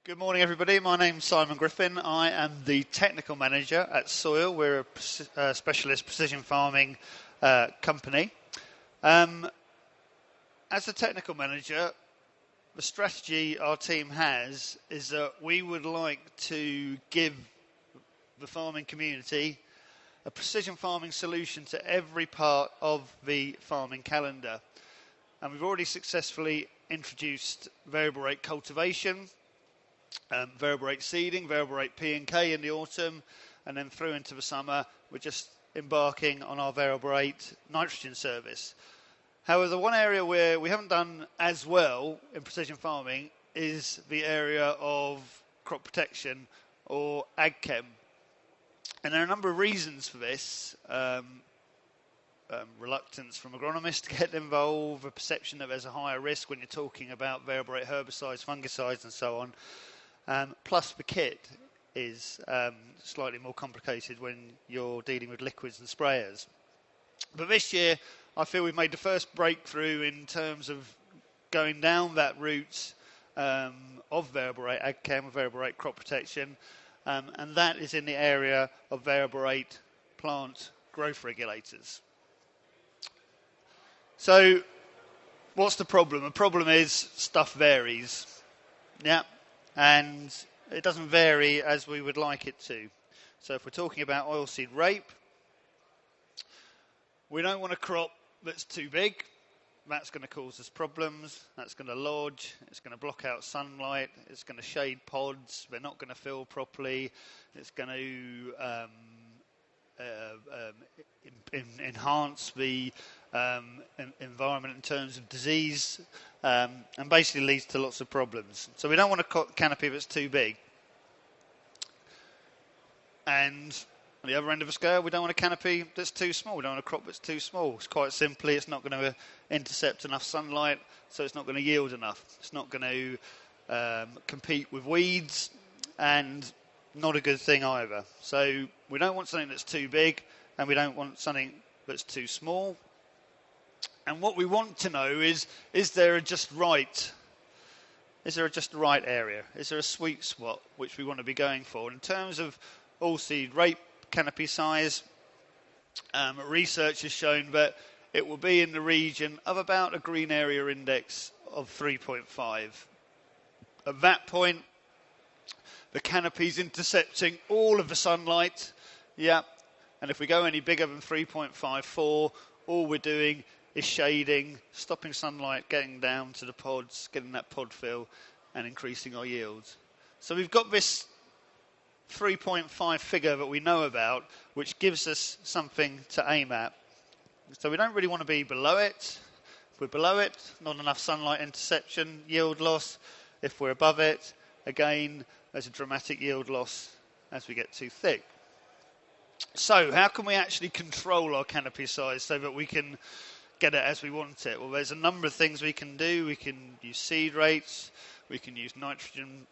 Good morning, everybody. My name's Simon Griffin. I am the technical manager at SOYL. We're a specialist precision farming company. As a technical manager, the strategy our team has is that we would like to give the farming community a precision farming solution to every part of the farming calendar. And we've already successfully introduced variable rate cultivation, variable rate seeding, variable rate P&K in the autumn, and then through into the summer we're just embarking on our variable rate nitrogen service. However, the one area where we haven't done as well in precision farming is the area of crop protection or ag chem. And there are a number of reasons for this. Reluctance from agronomists to get involved, a perception that there's a higher risk when you're talking about variable rate herbicides, fungicides and so on. Plus the kit is slightly more complicated when you're dealing with liquids and sprayers. But this year I feel we've made the first breakthrough in terms of going down that route of variable rate ag chem, variable rate crop protection, and that is in the area of variable rate plant growth regulators. So what's the problem? The problem is stuff varies. Yeah. And it doesn't vary as we would like it to. So if we're talking about oilseed rape, we don't want a crop that's too big. That's going to cause us problems. That's going to lodge. It's going to block out sunlight. It's going to shade pods. They're not going to fill properly. It's going to enhance the environment in terms of disease, and basically leads to lots of problems. So we don't want a canopy that's too big. And on the other end of the scale, we don't want a canopy that's too small. We don't want a crop that's too small. It's quite simply, it's not going to intercept enough sunlight, so it's not going to yield enough. It's not going to compete with weeds, and not a good thing either. So we don't want something that's too big, and we don't want something that's too small. And what we want to know is there a just right? Is there a just right area? Is there a sweet spot which we want to be going for? In terms of oilseed rape canopy size, research has shown that it will be in the region of about a green area index of 3.5. At that point, the canopy's intercepting all of the sunlight, yeah. And if we go any bigger than 3.54, all we're doing is shading, stopping sunlight getting down to the pods, getting that pod fill, and increasing our yields. So we've got this 3.5 figure that we know about, which gives us something to aim at. So we don't really want to be below it. If we're below it, not enough sunlight interception, yield loss. If we're above it, again, there's a dramatic yield loss as we get too thick. So how can we actually control our canopy size so that we can get it as we want it? Well, there's a number of things we can do. We can use seed rates. We can use nitrogen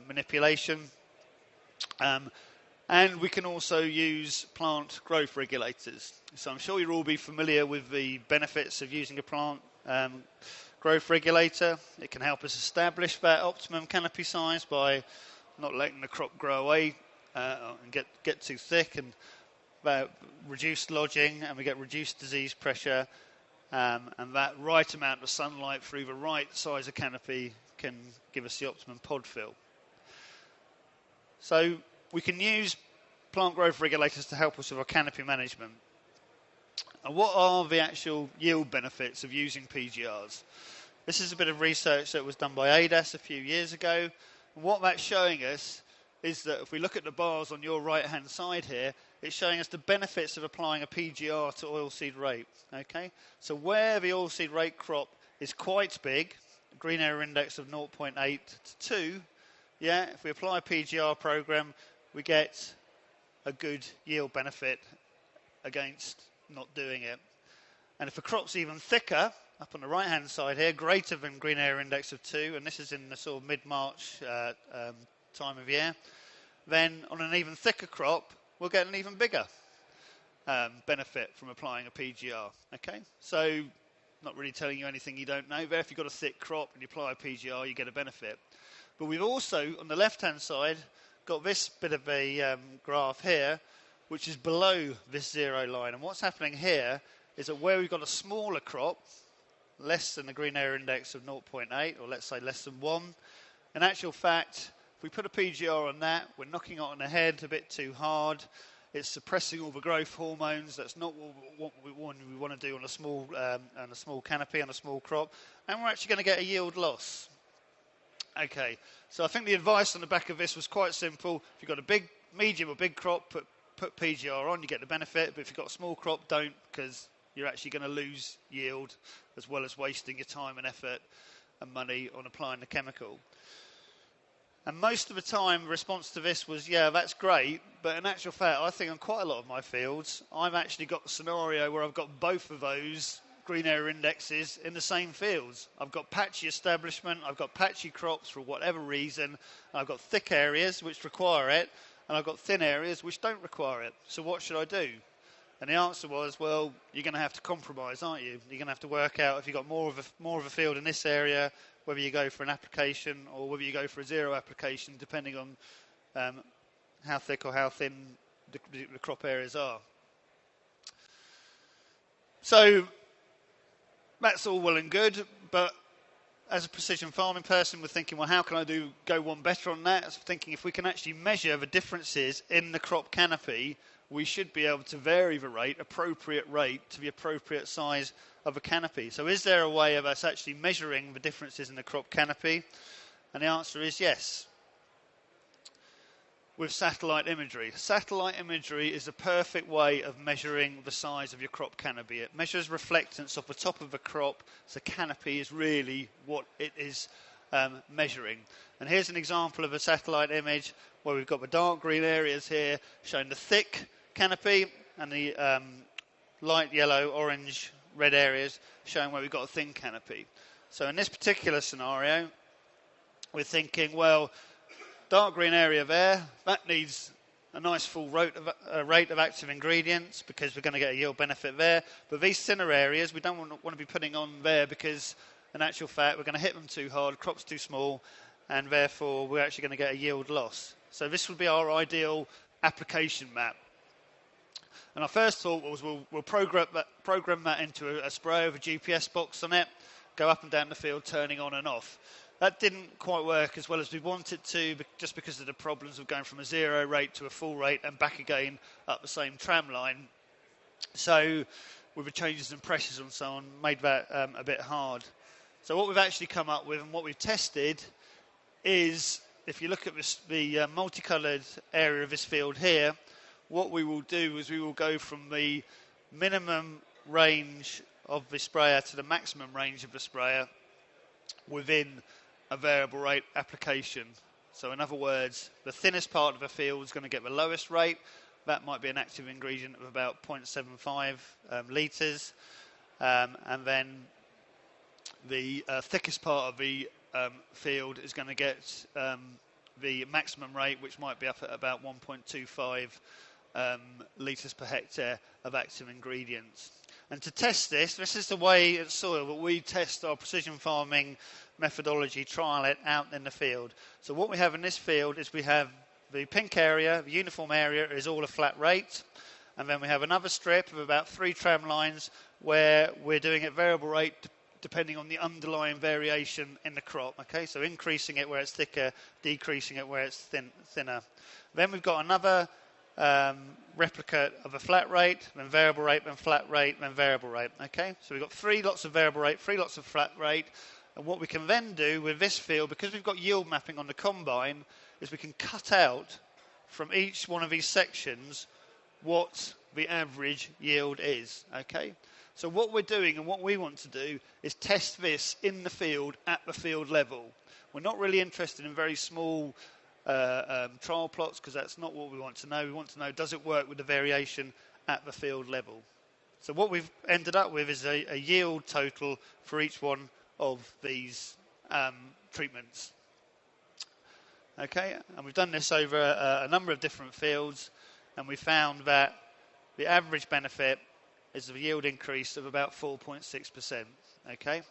manipulation. And we can also use plant growth regulators. So I'm sure you'll all be familiar with the benefits of using a plant growth regulator. It can help us establish that optimum canopy size by not letting the crop grow away and get too thick, and reduced lodging, and we get reduced disease pressure, and that right amount of sunlight through the right size of canopy can give us the optimum pod fill. So we can use plant growth regulators to help us with our canopy management. And what are the actual yield benefits of using PGRs? This is a bit of research that was done by ADAS a few years ago. And what that's showing us is that if we look at the bars on your right-hand side here, it's showing us the benefits of applying a PGR to oilseed rape. Okay, so where the oilseed rape crop is quite big, a green area index of 0.8 to 2, yeah, if we apply a PGR program, we get a good yield benefit against not doing it. And if the crop's even thicker, up on the right-hand side here, greater than green area index of 2, and this is in the sort of mid-March time of year, then on an even thicker crop, we'll get an even bigger benefit from applying a PGR. Okay, so not really telling you anything you don't know there. If you've got a thick crop and you apply a PGR, you get a benefit. But we've also, on the left-hand side, got this bit of a graph here, which is below this zero line. And what's happening here is that where we've got a smaller crop, less than the green area index of 0.8, or let's say less than 1, in actual fact, if we put a PGR on that, we're knocking it on the head a bit too hard. It's suppressing all the growth hormones. That's not what we want to do on a small canopy, on a small crop. And we're actually going to get a yield loss. Okay, so I think the advice on the back of this was quite simple. If you've got a big, medium or big crop, put PGR on, you get the benefit. But if you've got a small crop, don't, because you're actually going to lose yield as well as wasting your time and effort and money on applying the chemical. And most of the time, the response to this was, yeah, that's great. But in actual fact, I think on quite a lot of my fields, I've actually got the scenario where I've got both of those green area indexes in the same fields. I've got patchy establishment, I've got patchy crops for whatever reason, I've got thick areas which require it, and I've got thin areas which don't require it. So what should I do? And the answer was, well, you're going to have to compromise, aren't you? You're going to have to work out if you've got more of a field in this area, whether you go for an application or whether you go for a zero application, depending on how thick or how thin the crop areas are. So that's all well and good, but as a precision farming person, we're thinking, well, how can I go one better on that? I was thinking if we can actually measure the differences in the crop canopy, we should be able to vary the appropriate rate to the appropriate size of a canopy. So is there a way of us actually measuring the differences in the crop canopy? And the answer is yes. With satellite imagery. Satellite imagery is the perfect way of measuring the size of your crop canopy. It measures reflectance off the top of the crop, so canopy is really what it is measuring. And here's an example of a satellite image where we've got the dark green areas here showing the thick canopy and the light yellow, orange, red areas showing where we've got a thin canopy. So in this particular scenario, we're thinking, well, dark green area there, that needs a nice full rate of active ingredients because we're going to get a yield benefit there. But these thinner areas, we don't want to be putting on there because in actual fact, we're going to hit them too hard, crop's too small, and therefore we're actually going to get a yield loss. So this would be our ideal application map. And our first thought was we'll program that into a spray with a GPS box on it, go up and down the field, turning on and off. That didn't quite work as well as we wanted to, just because of the problems of going from a zero rate to a full rate and back again up the same tram line. So with the changes in pressures and so on, made that a bit hard. So what we've actually come up with and what we've tested is, if you look at the multicoloured area of this field here, what we will do is we will go from the minimum range of the sprayer to the maximum range of the sprayer within a variable rate application. So in other words, the thinnest part of a field is going to get the lowest rate. That might be an active ingredient of about 0.75 litres. And then the thickest part of the field is going to get the maximum rate, which might be up at about 1.25 litres per hectare of active ingredients. And to test this is the way at SOYL that we test our precision farming methodology, trial it out in the field. So what we have in this field is we have the pink area, the uniform area is all a flat rate, and then we have another strip of about 3 tram lines where we're doing it variable rate depending on the underlying variation in the crop. Okay, so increasing it where it's thicker, decreasing it where it's thinner. Then we've got another replica of a flat rate, then variable rate, then flat rate, then variable rate. Okay, so we've got 3 lots of variable rate, 3 lots of flat rate. And what we can then do with this field, because we've got yield mapping on the combine, is we can cut out from each one of these sections what the average yield is. Okay, so what we're doing and what we want to do is test this in the field at the field level. We're not really interested in very small trial plots, because that's not what we want to know. We want to know, does it work with the variation at the field level? So what we've ended up with is a yield total for each one of these treatments. Okay, and we've done this over a number of different fields, and we found that the average benefit is a yield increase of about 4.6%. Okay,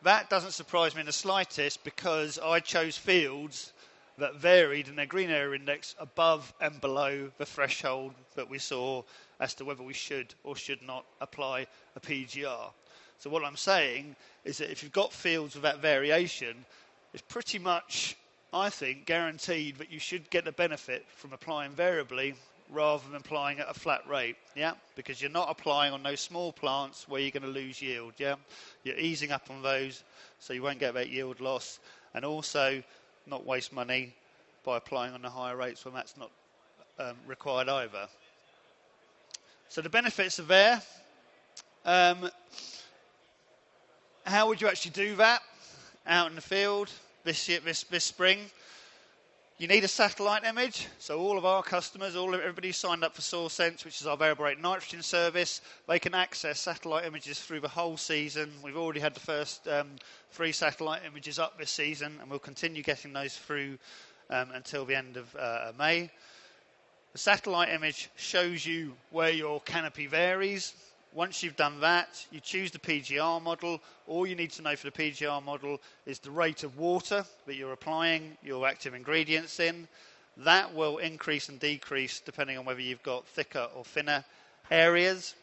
That doesn't surprise me in the slightest because I chose fields that varied in their green area index above and below the threshold that we saw as to whether we should or should not apply a PGR. So what I'm saying is that if you've got fields with that variation, it's pretty much, I think, guaranteed that you should get the benefit from applying variably rather than applying at a flat rate, yeah? Because you're not applying on those small plants where you're going to lose yield, yeah? You're easing up on those so you won't get that yield loss, and also not waste money by applying on the higher rates when that's not required either. So the benefits are there. How would you actually do that out in the field this spring? You need a satellite image. So all of our customers, everybody signed up for SOYL Sense, which is our variable rate nitrogen service. They can access satellite images through the whole season. We've already had the first 3 satellite images up this season, and we'll continue getting those through until the end of May. The satellite image shows you where your canopy varies. Once you've done that, you choose the PGR model. All you need to know for the PGR model is the rate of water that you're applying your active ingredients in. That will increase and decrease depending on whether you've got thicker or thinner areas.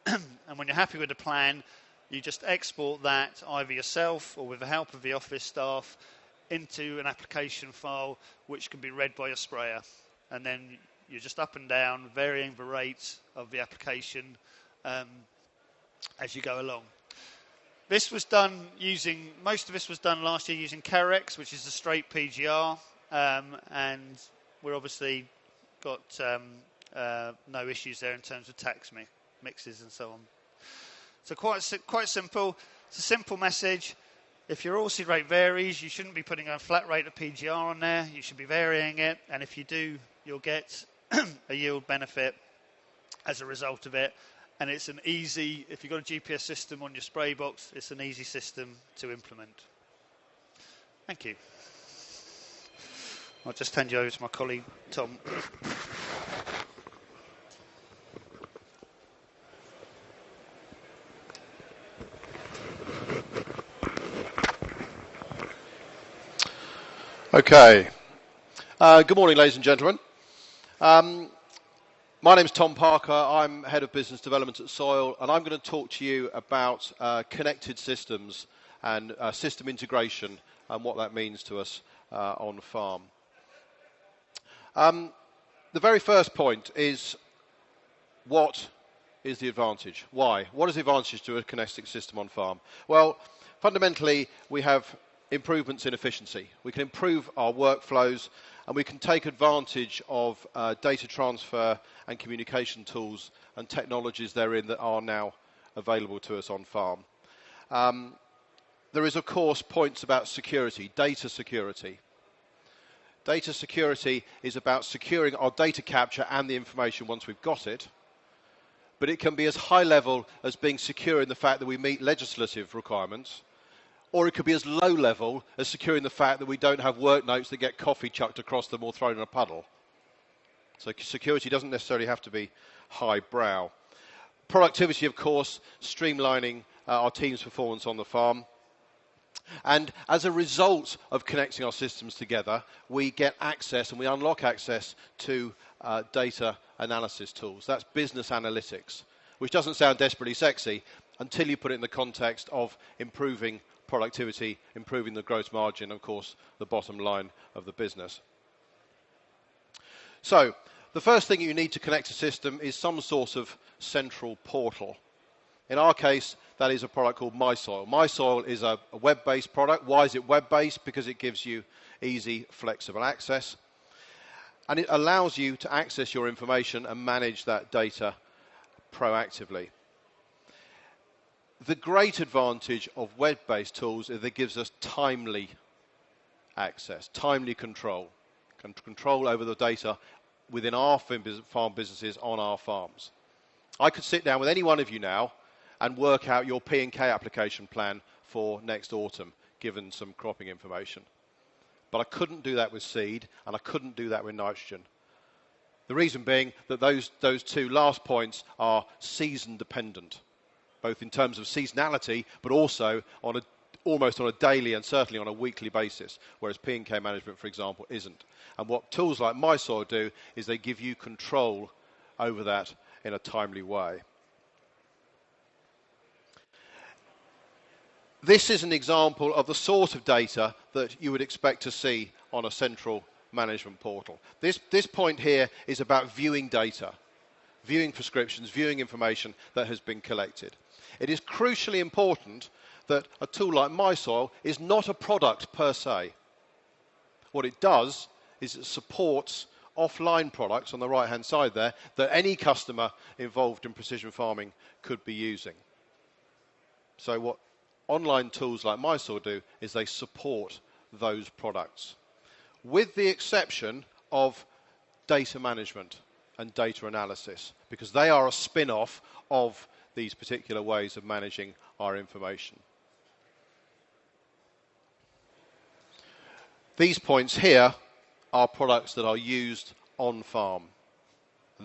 And when you're happy with the plan, you just export that either yourself or with the help of the office staff into an application file which can be read by a sprayer. And then you're just up and down, varying the rates of the application as you go along. This was done most of this was done last year using Carex, which is a straight PGR, and we're obviously got no issues there in terms of tax mixes and so on. So quite simple. It's a simple message. If your oilseed rate varies, you shouldn't be putting a flat rate of PGR on there. You should be varying it, and if you do, you'll get a yield benefit as a result of it. And it's an easy, if you've got a GPS system on your spray box, it's an easy system to implement. Thank you. I'll just hand you over to my colleague, Tom. Okay. Good morning, ladies and gentlemen. My name is Tom Parker. I'm Head of Business Development at SOYL, and I'm going to talk to you about connected systems and system integration and what that means to us on farm. The very first point is, what is the advantage? Why? What is the advantage to a connected system on farm? Well, fundamentally, we have improvements in efficiency. We can improve our workflows, and we can take advantage of data transfer and communication tools and technologies therein that are now available to us on farm. There is, of course, points about security, data security. Data security is about securing our data capture and the information once we've got it, but it can be as high level as being secure in the fact that we meet legislative requirements, or it could be as low level as securing the fact that we don't have work notes that get coffee chucked across them or thrown in a puddle. So security doesn't necessarily have to be high brow. Productivity, of course, streamlining our team's performance on the farm. And as a result of connecting our systems together, we get access and we unlock access to data analysis tools. That's business analytics, which doesn't sound desperately sexy until you put it in the context of improving productivity, improving the gross margin, of course, the bottom line of the business. So, the first thing you need to connect a system is some sort of central portal. In our case, that is a product called MySOYL. MySOYL is a web-based product. Why is it web-based? Because it gives you easy, flexible access. And it allows you to access your information and manage that data proactively. The great advantage of web-based tools is that it gives us timely access, timely control over the data within our farm businesses on our farms. I could sit down with any one of you now and work out your P&K application plan for next autumn, given some cropping information. But I couldn't do that with seed, and I couldn't do that with nitrogen. The reason being that those two last points are season dependent. both in terms of seasonality, but also on almost on a daily and certainly on a weekly basis, whereas P&K management, for example, isn't. And what tools like MySoil do is they give you control over that in a timely way. This is an example of the sort of data that you would expect to see on a central management portal. This point here is about viewing data, viewing prescriptions, viewing information that has been collected. It is crucially important that a tool like MySoil is not a product per se. What it does is it supports offline products on the right-hand side there that any customer involved in precision farming could be using. So what online tools like MySoil do is they support those products, with the exception of data management and data analysis, because they are a spin-off of these particular ways of managing our information. These points here are products that are used on farm.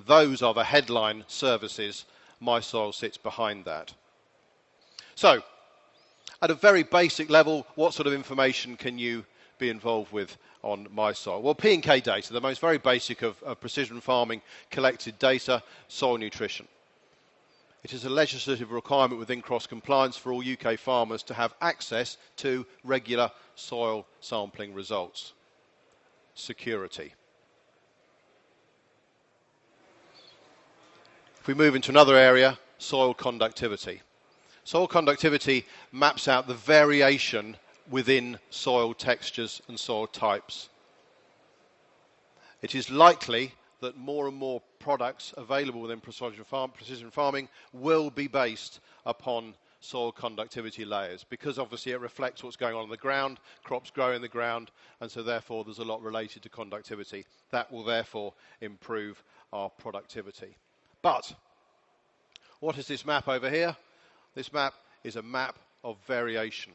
Those are the headline services. MySoil sits behind that. So, at a very basic level, what sort of information can you be involved with on MySoil? Well, P&K data, the most very basic of precision farming collected data, soil nutrition. It is a legislative requirement within cross-compliance for all UK farmers to have access to regular soil sampling results. Security. If we move into another area, soil conductivity. Soil conductivity maps out the variation within soil textures and soil types. It is likely that more and more products available within precision farming will be based upon soil conductivity layers, because obviously it reflects what's going on the ground, crops grow in the ground, and so therefore there's a lot related to conductivity. That will therefore improve our productivity. But what is this map over here? This map is a map of variation.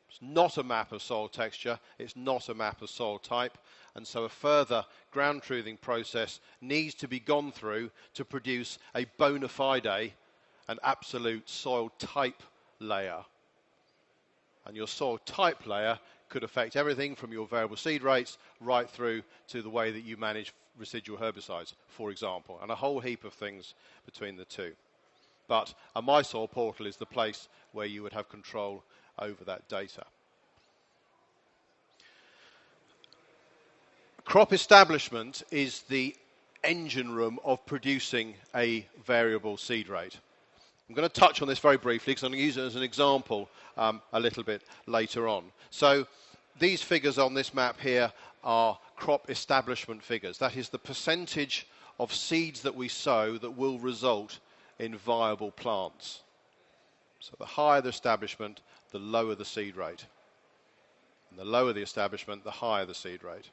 It's not a map of soil texture, it's not a map of soil type, and so a further ground truthing process needs to be gone through to produce a bona fide, an absolute soil type layer. And your soil type layer could affect everything from your variable seed rates right through to the way that you manage residual herbicides, for example, and a whole heap of things between the two. But a MySoil portal is the place where you would have control over that data. Crop establishment is the engine room of producing a variable seed rate. I'm going to touch on this very briefly because I'm going to use it as an example a little bit later on. So these figures on this map here are crop establishment figures. That is the percentage of seeds that we sow that will result in viable plants. So the higher the establishment, the lower the seed rate. And the lower the establishment, the higher the seed rate.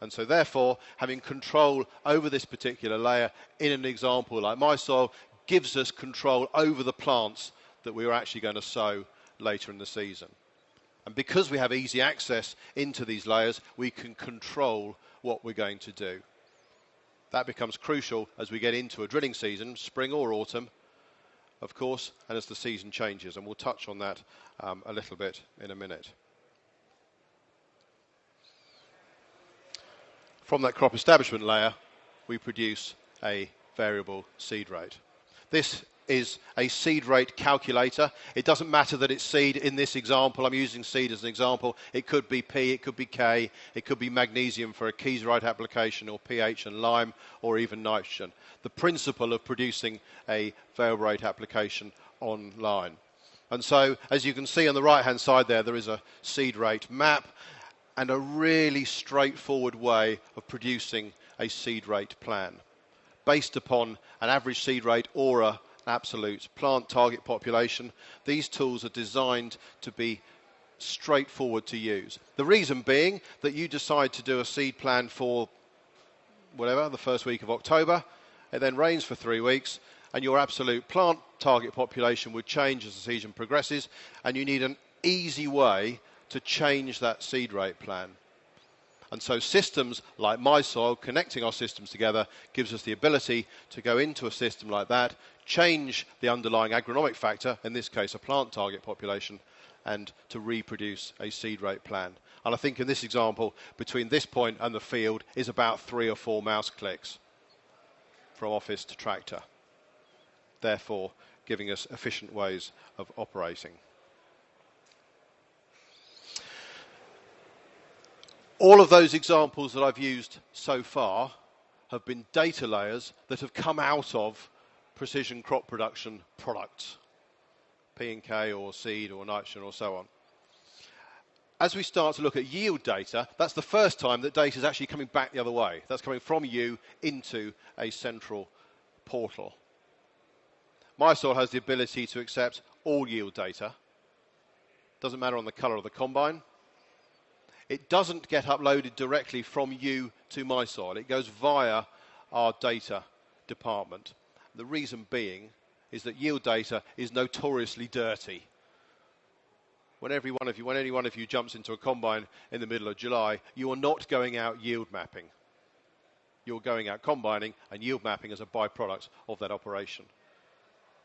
And so therefore, having control over this particular layer in an example like MySoil gives us control over the plants that we are actually going to sow later in the season. And because we have easy access into these layers, we can control what we're going to do. That becomes crucial as we get into a drilling season, spring or autumn, of course, and as the season changes. And we'll touch on that a little bit in a minute. From that crop establishment layer, we produce a variable seed rate. This is a seed rate calculator. It doesn't matter that it's seed in this example. I'm using seed as an example. It could be P, it could be K, it could be magnesium for a kieserite application, or pH and lime, or even nitrogen. The principle of producing a variable rate application online. And so, as you can see on the right-hand side there is a seed rate map and a really straightforward way of producing a seed rate plan based upon an average seed rate or an absolute plant target population. These tools are designed to be straightforward to use. The reason being that you decide to do a seed plan for whatever, the first week of October, it then rains for 3 weeks, and your absolute plant target population would change as the season progresses, and you need an easy way to change that seed rate plan. And so systems like MySOYL, connecting our systems together, gives us the ability to go into a system like that, change the underlying agronomic factor, in this case a plant target population, and to reproduce a seed rate plan. And I think in this example, between this point and the field is about 3 or 4 mouse clicks from office to tractor, therefore giving us efficient ways of operating. All of those examples that I've used so far have been data layers that have come out of precision crop production products, P&K or seed or nitrogen or so on. As we start to look at yield data, that's the first time that data is actually coming back the other way. That's coming from you into a central portal. MySOYL has the ability to accept all yield data. Doesn't matter on the colour of the combine. It doesn't get uploaded directly from you to MySOYL. It goes via our data department. The reason being is that yield data is notoriously dirty. When any one of you jumps into a combine in the middle of July, you are not going out yield mapping. You're going out combining, and yield mapping as a byproduct of that operation.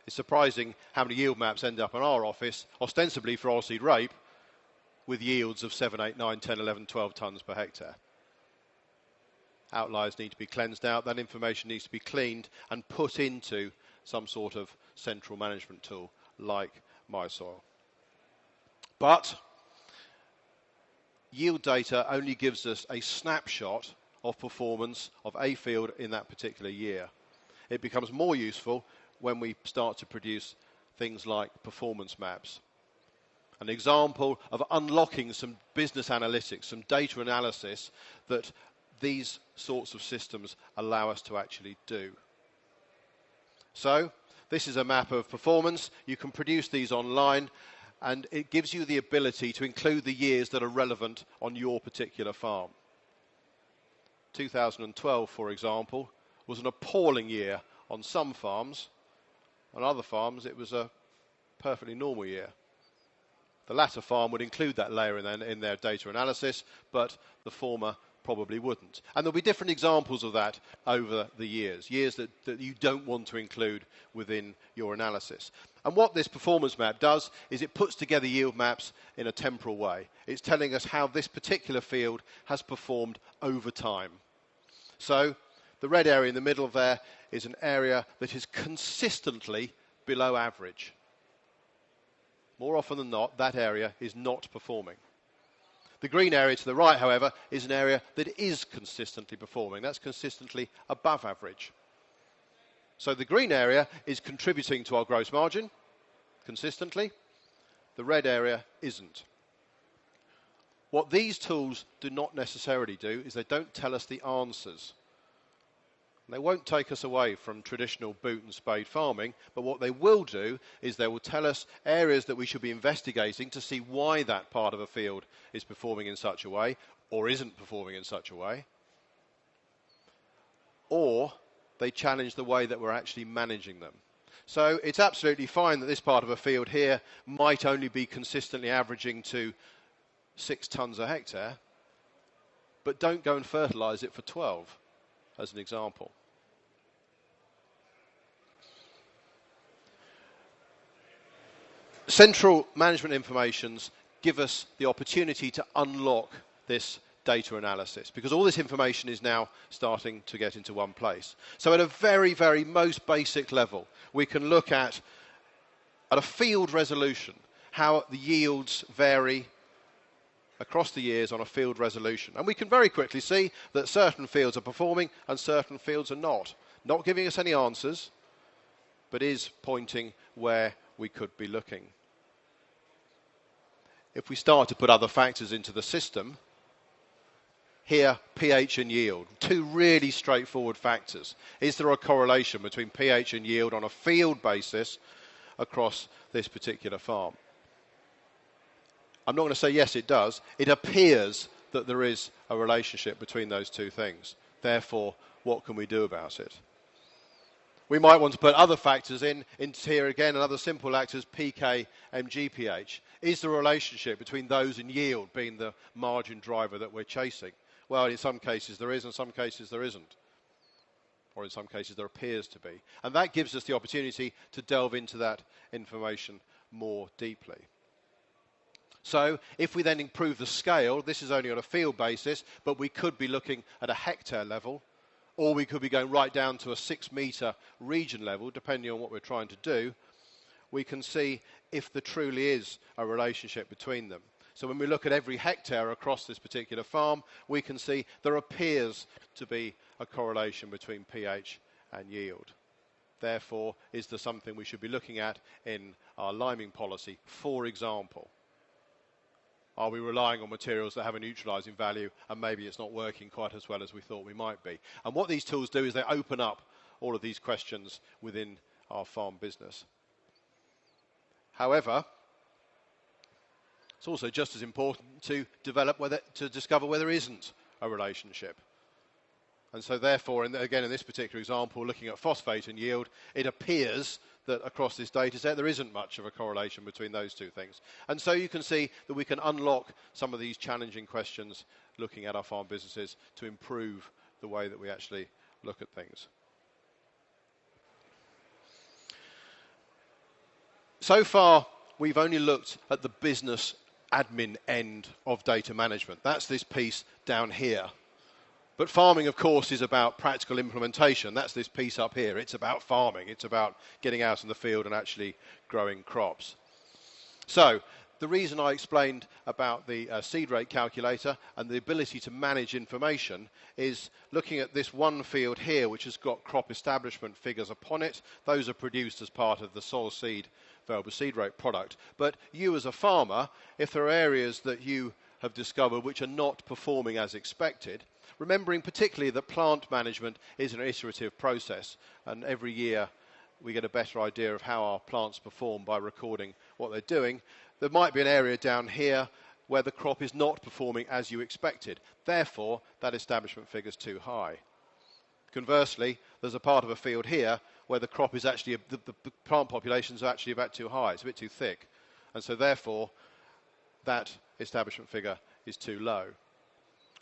It's surprising how many yield maps end up in our office, ostensibly for oilseed rape, with yields of 7, 8, 9, 10, 11, 12 tonnes per hectare. Outliers need to be cleansed out. That information needs to be cleaned and put into some sort of central management tool like MySOYL. But yield data only gives us a snapshot of performance of a field in that particular year. It becomes more useful when we start to produce things like performance maps. An example of unlocking some business analytics, some data analysis that these sorts of systems allow us to actually do. So, this is a map of performance. You can produce these online, and it gives you the ability to include the years that are relevant on your particular farm. 2012, for example, was an appalling year on some farms. On other farms, it was a perfectly normal year. The latter farm would include that layer in their data analysis, but the former probably wouldn't. And there'll be different examples of that over the years that you don't want to include within your analysis. And what this performance map does is it puts together yield maps in a temporal way. It's telling us how this particular field has performed over time. So the red area in the middle there is an area that is consistently below average. More often than not, that area is not performing. The green area to the right, however, is an area that is consistently performing. That's consistently above average. So the green area is contributing to our gross margin consistently. The red area isn't. What these tools do not necessarily do is they don't tell us the answers. They won't take us away from traditional boot and spade farming, but what they will do is they will tell us areas that we should be investigating to see why that part of a field is performing in such a way or isn't performing in such a way. Or they challenge the way that we're actually managing them. So it's absolutely fine that this part of a field here might only be consistently averaging to 6 tonnes a hectare, but don't go and fertilise it for 12, as an example. Central management informations give us the opportunity to unlock this data analysis because all this information is now starting to get into one place. So at a very, very most basic level, we can look at a field resolution, how the yields vary across the years on a field resolution. And we can very quickly see that certain fields are performing and certain fields are not. Not giving us any answers, but is pointing where we could be looking. If we start to put other factors into the system, here pH and yield, two really straightforward factors. Is there a correlation between pH and yield on a field basis across this particular farm? I'm not going to say yes, it does. It appears that there is a relationship between those two things. Therefore, what can we do about it? We might want to put other factors into here again, another simple factors, pK and GPH. Is there a relationship between those and yield being the margin driver that we're chasing? Well, in some cases there is, in some cases there isn't. Or in some cases there appears to be. And that gives us the opportunity to delve into that information more deeply. So if we then improve the scale, this is only on a field basis, but we could be looking at a hectare level, or we could be going right down to a 6-metre region level, depending on what we're trying to do. We can see if there truly is a relationship between them. So when we look at every hectare across this particular farm, we can see there appears to be a correlation between pH and yield. Therefore, is there something we should be looking at in our liming policy? For example, are we relying on materials that have a neutralising value and maybe it's not working quite as well as we thought we might be? And what these tools do is they open up all of these questions within our farm business. However, it's also just as important to discover where there isn't a relationship. And so therefore, again in this particular example, looking at phosphate and yield, it appears that across this data set there isn't much of a correlation between those two things. And so you can see that we can unlock some of these challenging questions looking at our farm businesses to improve the way that we actually look at things. So far, we've only looked at the business admin end of data management. That's this piece down here. But farming, of course, is about practical implementation. That's this piece up here. It's about farming. It's about getting out in the field and actually growing crops. So the reason I explained about the seed rate calculator and the ability to manage information is looking at this one field here, which has got crop establishment figures upon it. Those are produced as part of the SOYL seed variable seed rate product. But you as a farmer, if there are areas that you have discovered which are not performing as expected, remembering particularly that plant management is an iterative process, and every year we get a better idea of how our plants perform by recording what they're doing. There might be an area down here where the crop is not performing as you expected. Therefore, that establishment figure is too high. Conversely, there's a part of a field here where the crop is actually, the plant populations are actually about too high. It's a bit too thick. And so therefore, that establishment figure is too low.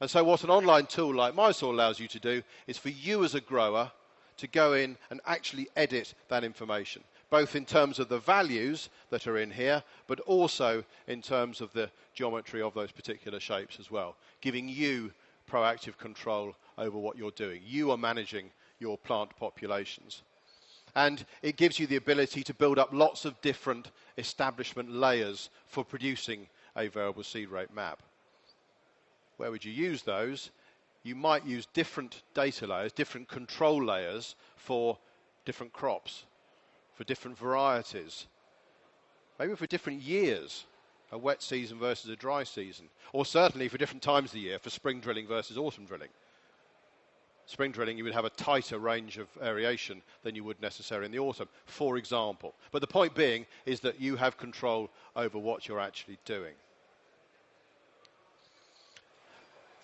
And so what an online tool like MySOYL allows you to do is for you as a grower to go in and actually edit that information, both in terms of the values that are in here, but also in terms of the geometry of those particular shapes as well, giving you proactive control over what you're doing. You are managing your plant populations. And it gives you the ability to build up lots of different establishment layers for producing a variable seed rate map. Where would you use those? You might use different data layers, different control layers for different crops, for different varieties, maybe for different years, a wet season versus a dry season, or certainly for different times of the year, for spring drilling versus autumn drilling. Spring drilling, you would have a tighter range of variation than you would necessarily in the autumn, for example. But the point being is that you have control over what you're actually doing.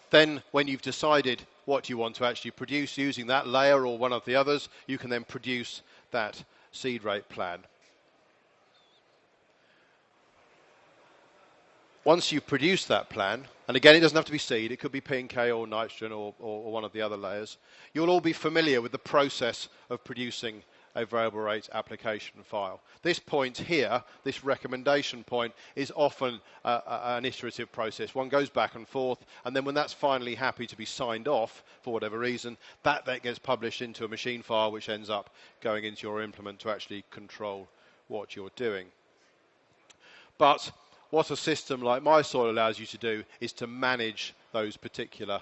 Then, when you've decided what you want to actually produce using that layer or one of the others, you can then produce that seed rate plan. Once you've produced that plan, and again, it doesn't have to be seed, it could be P&K or nitrogen or one of the other layers, you'll all be familiar with the process of producing a variable rate application file. This point here, this recommendation point, is often an iterative process. One goes back and forth, and then when that's finally happy to be signed off, for whatever reason, that then gets published into a machine file, which ends up going into your implement to actually control what you're doing. But what a system like MySOYL allows you to do is to manage those particular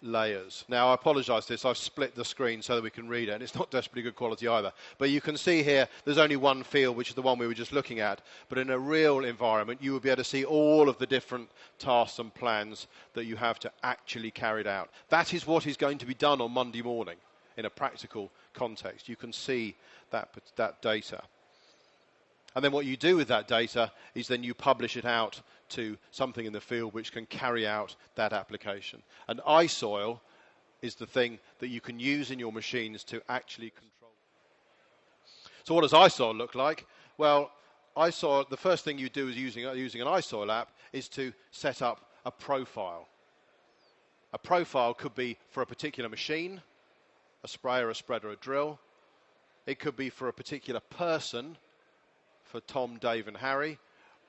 layers. Now, I apologise for this. I've split the screen so that we can read it, and it's not desperately good quality either. But you can see here there's only one field, which is the one we were just looking at. But in a real environment, you will be able to see all of the different tasks and plans that you have to actually carry out. That is what is going to be done on Monday morning in a practical context. You can see that data. And then what you do with that data is then you publish it out to something in the field which can carry out that application. And iSoil is the thing that you can use in your machines to actually control. So what does iSoil look like? Well, iSoil, the first thing you do is using an iSoil app is to set up a profile. A profile could be for a particular machine, a sprayer, a spreader, a drill. It could be for a particular person, for Tom, Dave and Harry,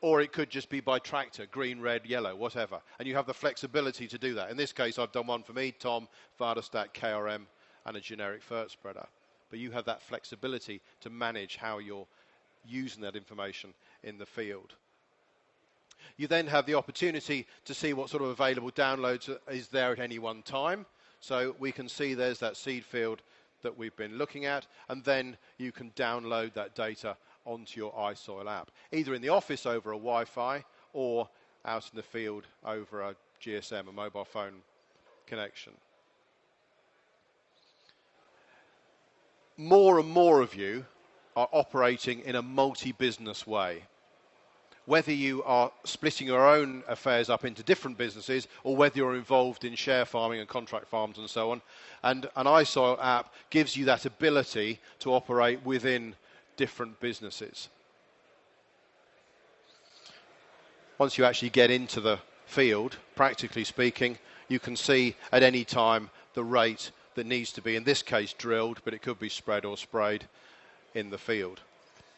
or it could just be by tractor, green, red, yellow, whatever. And you have the flexibility to do that. In this case, I've done one for me, Tom, Vardastat, KRM, and a generic FERT spreader. But you have that flexibility to manage how you're using that information in the field. You then have the opportunity to see what sort of available downloads is there at any one time. So we can see there's that seed field that we've been looking at, and then you can download that data onto your iSoil app, either in the office over a Wi-Fi or out in the field over a GSM, a mobile phone connection. More and more of you are operating in a multi-business way. Whether you are splitting your own affairs up into different businesses or whether you're involved in share farming and contract farms and so on, and an iSoil app gives you that ability to operate within different businesses. Once you actually get into the field, practically speaking, you can see at any time the rate that needs to be, in this case, drilled, but it could be spread or sprayed in the field.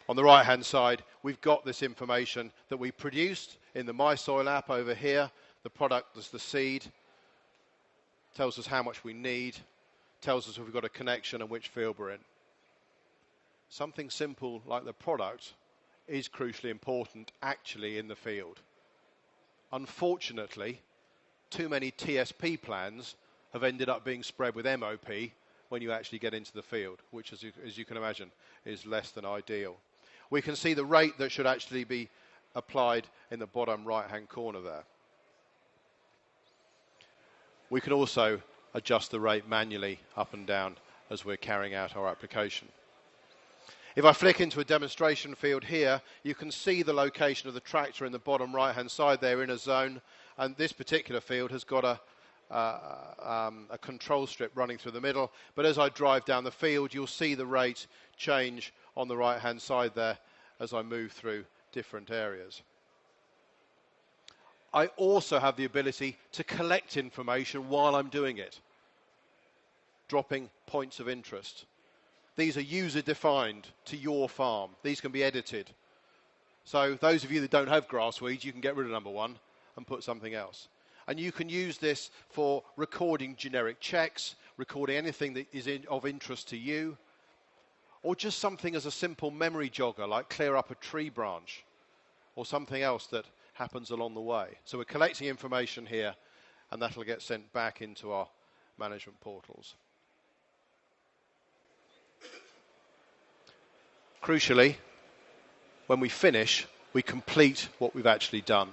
On the right-hand side, we've got this information that we produced in the MySoil app over here. The product is the seed, tells us how much we need, tells us if we've got a connection and which field we're in. Something simple like the product is crucially important actually in the field. Unfortunately, too many TSP plans have ended up being spread with MOP when you actually get into the field, which, as you can imagine, is less than ideal. We can see the rate that should actually be applied in the bottom right-hand corner there. We can also adjust the rate manually up and down as we're carrying out our application. If I flick into a demonstration field here, you can see the location of the tractor in the bottom right-hand side there in a zone, and this particular field has got a control strip running through the middle, but as I drive down the field, you'll see the rate change on the right-hand side there as I move through different areas. I also have the ability to collect information while I'm doing it, dropping points of interest. These are user-defined to your farm. These can be edited. So those of you that don't have grass weeds, you can get rid of number one and put something else. And you can use this for recording generic checks, recording anything that is of interest to you, or just something as a simple memory jogger, like clear up a tree branch, or something else that happens along the way. So we're collecting information here, and that'll get sent back into our management portals. Crucially, when we finish, we complete what we've actually done.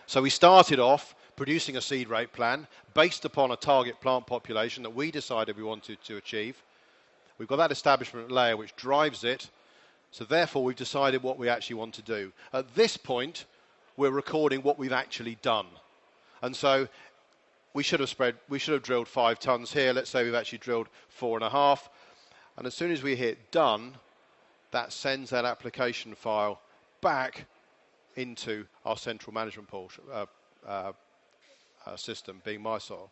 So we started off producing a seed rate plan based upon a target plant population that we decided we wanted to achieve. We've got that establishment layer which drives it, so therefore we've decided what we actually want to do. At this point, we're recording what we've actually done. And so we should have drilled 5 tons here. Let's say we've actually drilled 4.5. And as soon as we hit done, that sends that application file back into our central management portal, system, being MySoil.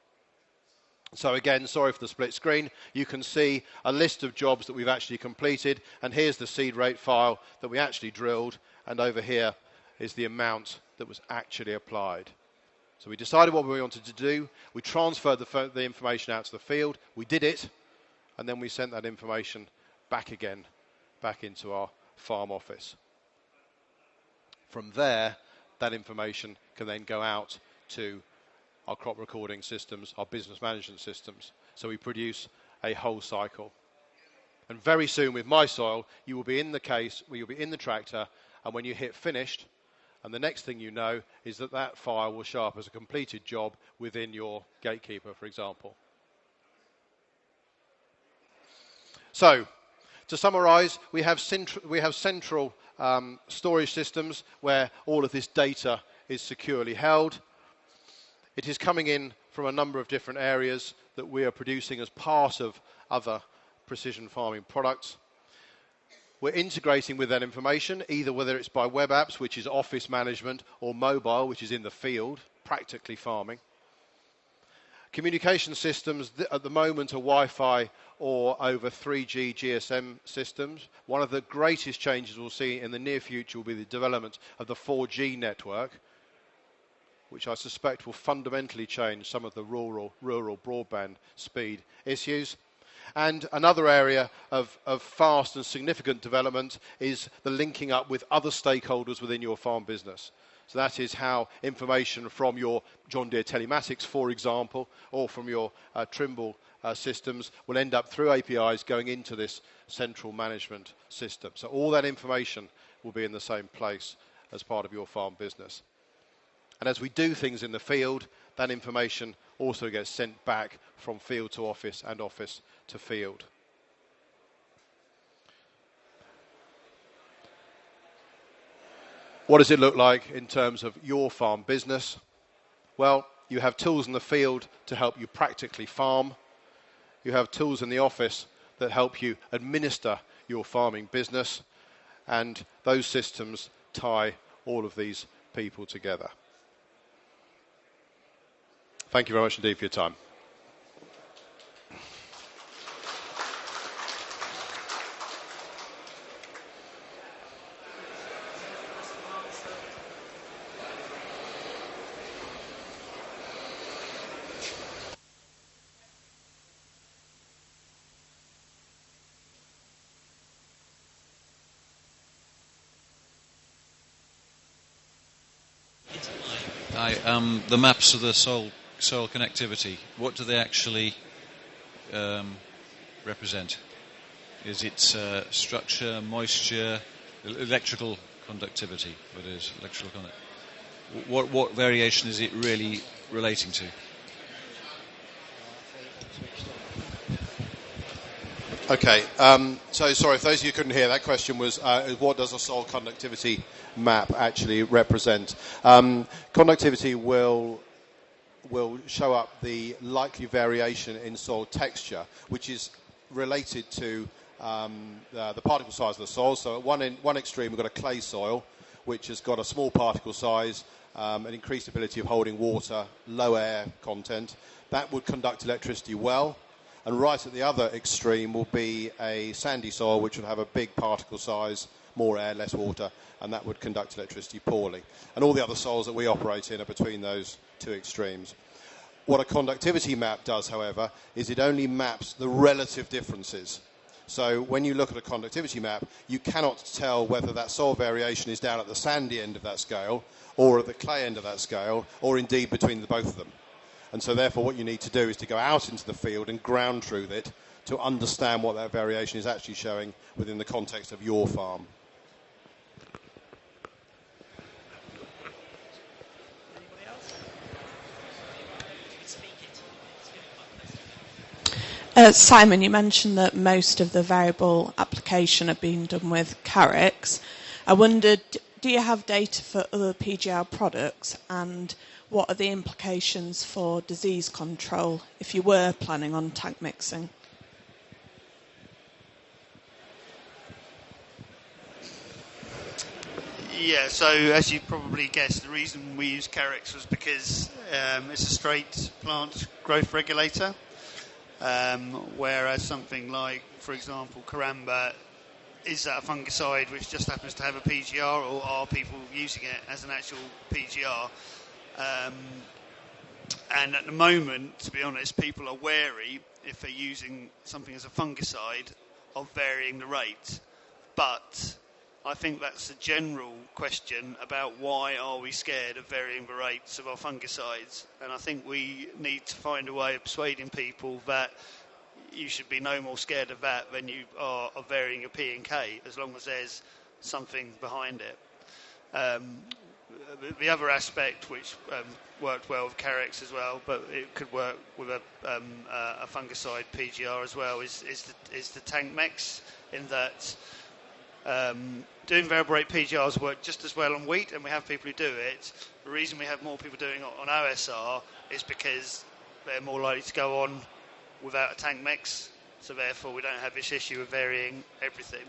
So again, sorry for the split screen. You can see a list of jobs that we've actually completed, and here's the seed rate file that we actually drilled, and over here is the amount that was actually applied. So we decided what we wanted to do, we transferred the information out to the field, we did it, and then we sent that information back again, back into our farm office. From there, that information can then go out to our crop recording systems, our business management systems. So we produce a whole cycle. And very soon with MySoil, you will be in the case where you'll be in the tractor, and when you hit finished, and the next thing you know is that that file will show up as a completed job within your gatekeeper, for example. So, to summarize, we have central storage systems where all of this data is securely held. It is coming in from a number of different areas that we are producing as part of other precision farming products. We're integrating with that information, either whether it's by web apps, which is office management, or mobile, which is in the field, practically farming. Communication systems at the moment are Wi-Fi or over 3G GSM systems. One of the greatest changes we'll see in the near future will be the development of the 4G network, which I suspect will fundamentally change some of the rural broadband speed issues. And another area of fast and significant development is the linking up with other stakeholders within your farm business. So that is how information from your John Deere telematics, for example, or from your Trimble systems will end up through APIs going into this central management system. So all that information will be in the same place as part of your farm business. And as we do things in the field, that information also gets sent back from field to office and office to field. What does it look like in terms of your farm business? Well, you have tools in the field to help you practically farm. You have tools in the office that help you administer your farming business. And those systems tie all of these people together. Thank you very much indeed for your time. Hi, the maps of the SOYL connectivity, what do they actually represent? Is it structure, moisture, electrical conductivity? What is electrical conduct? What variation is it really relating to? Okay, so sorry, if those of you couldn't hear, that question was what does a SOYL conductivity map actually represent? Conductivity will show up the likely variation in soil texture, which is related to the particle size of the soil. So at one extreme we've got a clay soil, which has got a small particle size, an increased ability of holding water, low air content. That would conduct electricity well. And right at the other extreme will be a sandy soil, which would have a big particle size, more air, less water, and that would conduct electricity poorly. And all the other soils that we operate in are between those two extremes. What a conductivity map does, however, is it only maps the relative differences. So when you look at a conductivity map, you cannot tell whether that soil variation is down at the sandy end of that scale, or at the clay end of that scale, or indeed between the both of them. And so therefore what you need to do is to go out into the field and ground truth it to understand what that variation is actually showing within the context of your farm. Simon, you mentioned that most of the variable application are being done with Carex. I wondered, do you have data for other PGR products, and what are the implications for disease control if you were planning on tank mixing? Yeah, so as you probably guessed, the reason we use Carex was because it's a straight plant growth regulator, whereas something like, for example, Caramba is that a fungicide which just happens to have a PGR, or are people using it as an actual PGR? And at the moment, to be honest, people are wary, if they're using something as a fungicide, of varying the rate. But I think that's a general question about why are we scared of varying the rates of our fungicides. And I think we need to find a way of persuading people that you should be no more scared of that than you are of varying your P and K, as long as there's something behind it. The other aspect, which worked well with Carex as well, but it could work with a fungicide PGR as well, is the tank mix, in that doing variable rate PGRs work just as well on wheat, and we have people who do it. The reason we have more people doing it on OSR is because they're more likely to go on without a tank mix, so therefore we don't have this issue of varying everything.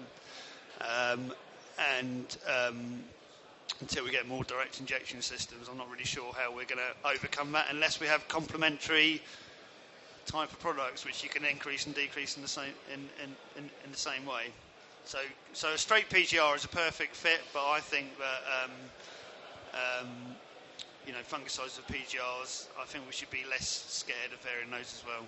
Until we get more direct injection systems, I'm not really sure how we're going to overcome that, unless we have complementary type of products which you can increase and decrease in the same in the same way. So a straight PGR is a perfect fit, but I think that fungicides with PGRs, I think we should be less scared of varying those as well.